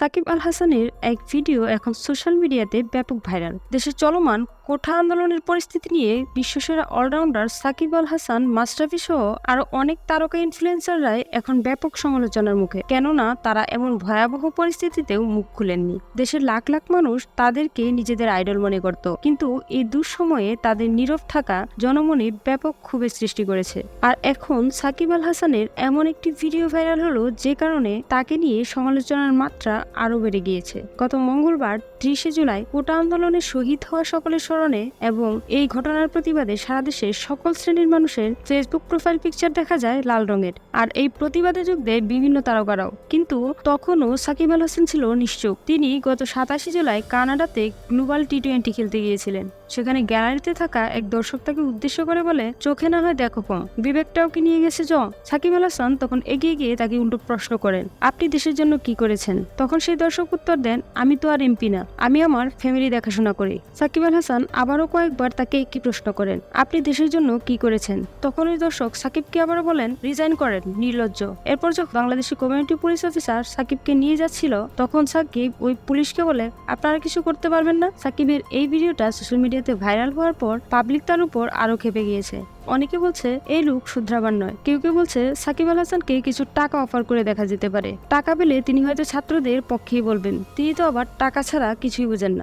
সাকিব আল হাসানের এক ভিডিও এখন সোশ্যাল মিডিয়াতে ব্যাপক ভাইরাল। দেশের চলমান কোঠা আন্দোলনের পরিস্থিতি নিয়ে বিশ্বসেরা অলরাউন্ডার সাকিব আল হাসান, মাশরাফি সহ আরো অনেক তারকা ইনফ্লুয়েন্সাররাই এখন ব্যাপক সমালোচনার মুখে, কেননা তারা এমন ভয়াবহ পরিস্থিতিতেও মুখ খুলেননি। দেশের লাখ লাখ মানুষ তাদেরকে নিজেদের আইডল মনে করত, কিন্তু এই দুঃসময়ে তাদের নীরব থাকা জনমনে ব্যাপক ক্ষোভের সৃষ্টি করেছে। আর এখন সাকিব আল হাসানের এমন একটি ভিডিও ভাইরাল হলো, যে কারণে তাকে নিয়ে সমালোচনার মাত্রা আরো বেড়ে গিয়েছে। গত মঙ্গলবার 30 জুলাই কোটা আন্দোলনে শহীদ হওয়া সকলের স্মরণে এবং এই ঘটনার প্রতিবাদে সারা দেশের সকল শ্রেণীর মানুষের ফেসবুক প্রোফাইল পিকচার দেখা যায় লাল রঙের। আর এই প্রতিবাদে যোগ দেয় বিভিন্ন তারকারাও, কিন্তু তখনও সাকিব আল হাসান ছিল নিশ্চুপ। তিনি গত 27 জুলাই কানাডাতে গ্লোবাল টি20 খেলতে গিয়েছিলেন। সেখানে গ্যালারিতে থাকা এক দর্শক তাকে উদ্দেশ্য করে বলে, চোখে না হয় দেখো কম, বিবেকটাও কি নিয়ে গেছে জ? সাকিব আল হাসান তখন এগিয়ে গিয়ে তাকে উল্টো প্রশ্ন করেন, আপনি দেশের জন্য কি করেছেন? তখন সেই দর্শক উত্তর দেন, আমি তো আর এমপি না, আমি আমার ফ্যামিলি দেখাশোনা করি। সাকিব আল হাসান আবারও কয়েকবার তাকে একই প্রশ্ন করেন, আপনি দেশের জন্য কি করেছেন? তখন ওই দর্শক সাকিবকে আবারও বলেন, রিজাইন করেন, নির্লজ্জ। এরপর যখন বাংলাদেশি কমিউনিটি পুলিশ অফিসার সাকিবকে নিয়ে যাচ্ছিল, তখন সাকিব ওই পুলিশকে বলে, আপনারা কিছু করতে পারবেন না। সাকিবের এই ভিডিওটা সোশ্যাল মিডিয়াতে ভাইরাল হওয়ার পর পাবলিক তার উপর আরো ক্ষেপে গিয়েছে। অনেকে বলছে এই লোক শুধরাবার নয়, কেউ কেউ বলছে সাকিব আল হাসানকে কিছু টাকা অফার করে দেখা যেতে পারে। টাকা পেলে তিনি হয়তো ছাত্রদের পক্ষেই বলবেন, তিনি তো আবার টাকা ছাড়া কিছুই বুঝেন না।